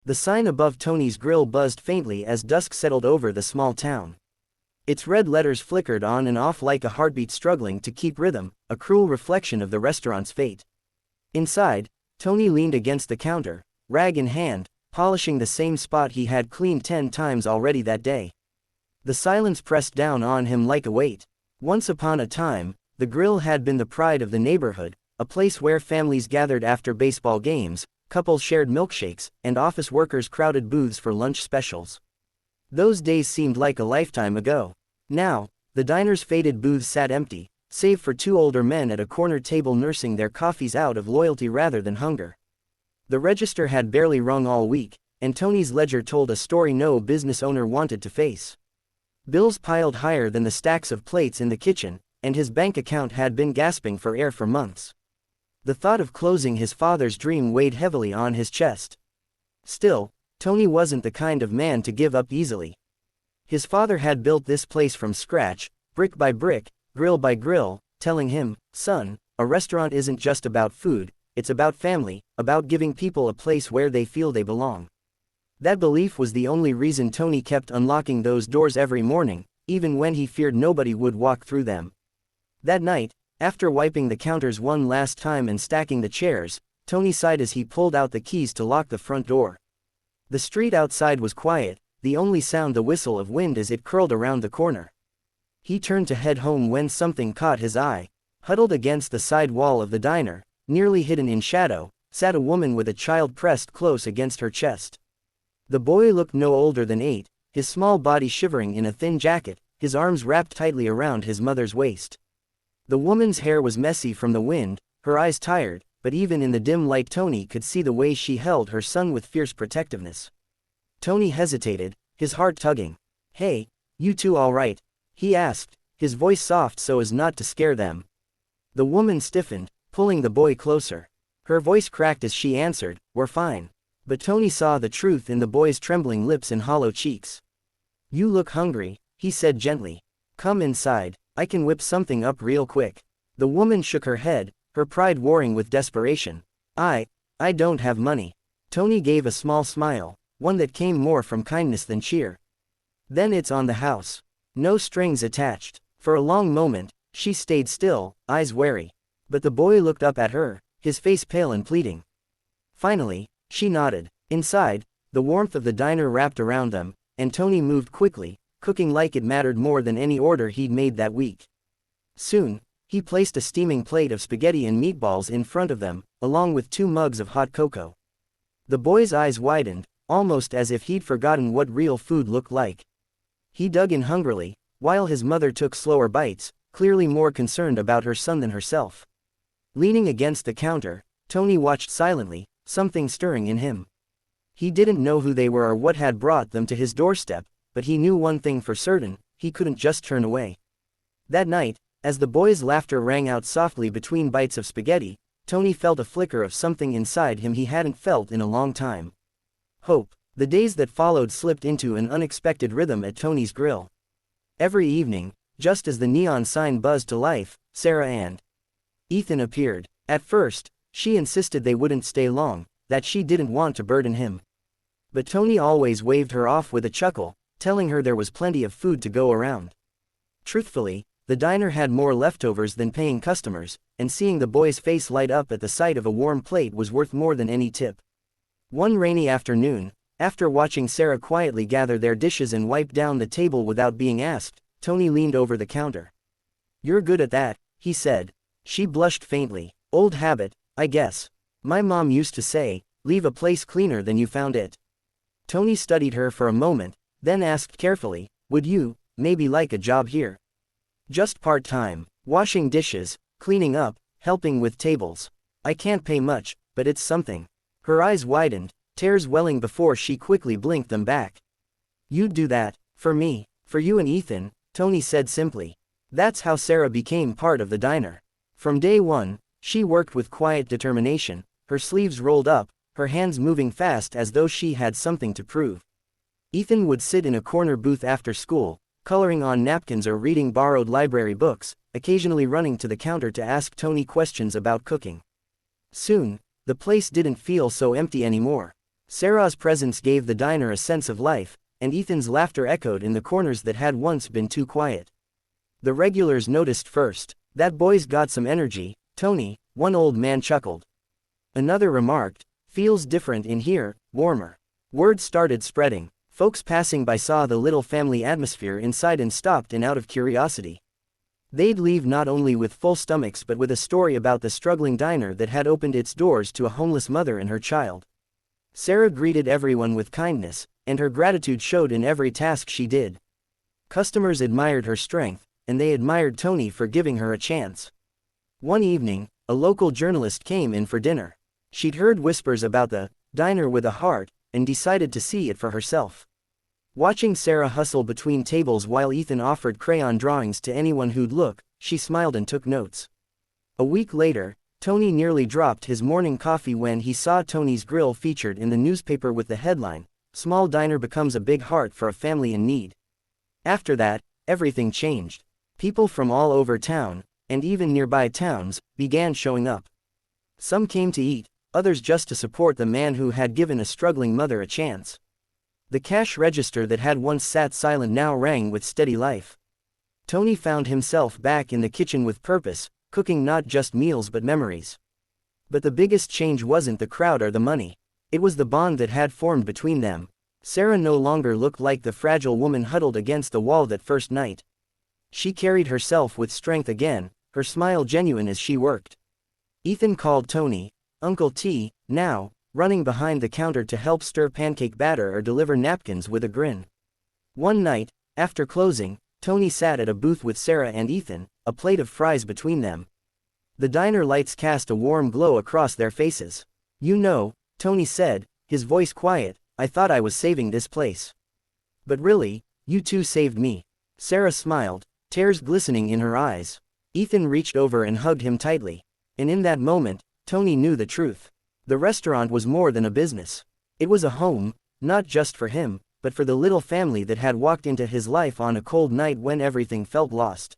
The sign above Tony's grill buzzed faintly as dusk settled over the small town. Its red letters flickered on and off like a heartbeat struggling to keep rhythm, a cruel reflection of the restaurant's fate. Inside, Tony leaned against the counter, rag in hand, polishing the same spot he had cleaned 10 times already that day. The silence pressed down on him like a weight. Once upon a time, the grill had been the pride of the neighborhood, a place where families gathered after baseball games, couples shared milkshakes, and office workers crowded booths for lunch specials. Those days seemed like a lifetime ago. Now, the diner's faded booths sat empty, save for 2 older men at a corner table nursing their coffees out of loyalty rather than hunger. The register had barely rung all week, and Tony's ledger told a story no business owner wanted to face. Bills piled higher than the stacks of plates in the kitchen, and his bank account had been gasping for air for months. The thought of closing his father's dream weighed heavily on his chest. Still, Tony wasn't the kind of man to give up easily. His father had built this place from scratch, brick by brick, grill by grill, telling him, "Son, a restaurant isn't just about food, it's about family, about giving people a place where they feel they belong." That belief was the only reason Tony kept unlocking those doors every morning, even when he feared nobody would walk through them. That night, after wiping the counters one last time and stacking the chairs, Tony sighed as he pulled out the keys to lock the front door. The street outside was quiet, the only sound the whistle of wind as it curled around the corner. He turned to head home when something caught his eye. Huddled against the side wall of the diner, nearly hidden in shadow, sat a woman with a child pressed close against her chest. The boy looked no older than 8, his small body shivering in a thin jacket, his arms wrapped tightly around his mother's waist. The woman's hair was messy from the wind, her eyes tired, but even in the dim light Tony could see the way she held her son with fierce protectiveness. Tony hesitated, his heart tugging. "Hey, you two all right?" he asked, his voice soft so as not to scare them. The woman stiffened, pulling the boy closer. Her voice cracked as she answered, "We're fine." But Tony saw the truth in the boy's trembling lips and hollow cheeks. "You look hungry," he said gently. "Come inside, I can whip something up real quick." The woman shook her head, her pride warring with desperation. I don't have money." Tony gave a small smile, one that came more from kindness than cheer. "Then it's on the house. No strings attached." For a long moment, she stayed still, eyes wary. But the boy looked up at her, his face pale and pleading. Finally, she nodded. Inside, the warmth of the diner wrapped around them, and Tony moved quickly, cooking like it mattered more than any order he'd made that week. Soon, he placed a steaming plate of spaghetti and meatballs in front of them, along with 2 mugs of hot cocoa. The boy's eyes widened, almost as if he'd forgotten what real food looked like. He dug in hungrily, while his mother took slower bites, clearly more concerned about her son than herself. Leaning against the counter, Tony watched silently, something stirring in him. He didn't know who they were or what had brought them to his doorstep, but he knew one thing for certain: he couldn't just turn away. That night, as the boy's laughter rang out softly between bites of spaghetti, Tony felt a flicker of something inside him he hadn't felt in a long time. Hope. The days that followed slipped into an unexpected rhythm at Tony's grill. Every evening, just as the neon sign buzzed to life, Sarah and Ethan appeared. At first, she insisted they wouldn't stay long, that she didn't want to burden him. But Tony always waved her off with a chuckle, telling her there was plenty of food to go around. Truthfully, the diner had more leftovers than paying customers, and seeing the boy's face light up at the sight of a warm plate was worth more than any tip. One rainy afternoon, after watching Sarah quietly gather their dishes and wipe down the table without being asked, Tony leaned over the counter. "You're good at that," he said. She blushed faintly. "Old habit, I guess. My mom used to say, leave a place cleaner than you found it." Tony studied her for a moment, then asked carefully, "Would you, maybe like a job here? Just part-time, washing dishes, cleaning up, helping with tables. I can't pay much, but it's something." Her eyes widened, tears welling before she quickly blinked them back. "You'd do that, for me, for you and Ethan," Tony said simply. That's how Sarah became part of the diner. From day one, she worked with quiet determination, her sleeves rolled up, her hands moving fast as though she had something to prove. Ethan would sit in a corner booth after school, coloring on napkins or reading borrowed library books, occasionally running to the counter to ask Tony questions about cooking. Soon, the place didn't feel so empty anymore. Sarah's presence gave the diner a sense of life, and Ethan's laughter echoed in the corners that had once been too quiet. The regulars noticed first. "That boy's got some energy, Tony," one old man chuckled. Another remarked, "Feels different in here, warmer." Word started spreading. Folks passing by saw the little family atmosphere inside and stopped in out of curiosity. They'd leave not only with full stomachs but with a story about the struggling diner that had opened its doors to a homeless mother and her child. Sarah greeted everyone with kindness, and her gratitude showed in every task she did. Customers admired her strength, and they admired Tony for giving her a chance. One evening, a local journalist came in for dinner. She'd heard whispers about the diner with a heart, and decided to see it for herself. Watching Sarah hustle between tables while Ethan offered crayon drawings to anyone who'd look, she smiled and took notes. A week later, Tony nearly dropped his morning coffee when he saw Tony's Grill featured in the newspaper with the headline, "Small Diner Becomes a Big Heart for a Family in Need." After that, everything changed. People from all over town, and even nearby towns, began showing up. Some came to eat, others just to support the man who had given a struggling mother a chance. The cash register that had once sat silent now rang with steady life. Tony found himself back in the kitchen with purpose, cooking not just meals but memories. But the biggest change wasn't the crowd or the money. It was the bond that had formed between them. Sarah no longer looked like the fragile woman huddled against the wall that first night. She carried herself with strength again, her smile genuine as she worked. Ethan called Tony Uncle T, now, running behind the counter to help stir pancake batter or deliver napkins with a grin. One night, after closing, Tony sat at a booth with Sarah and Ethan, a plate of fries between them. The diner lights cast a warm glow across their faces. "You know," Tony said, his voice quiet, "I thought I was saving this place. But really, you two saved me." Sarah smiled, tears glistening in her eyes. Ethan reached over and hugged him tightly. And in that moment, Tony knew the truth. The restaurant was more than a business. It was a home, not just for him, but for the little family that had walked into his life on a cold night when everything felt lost.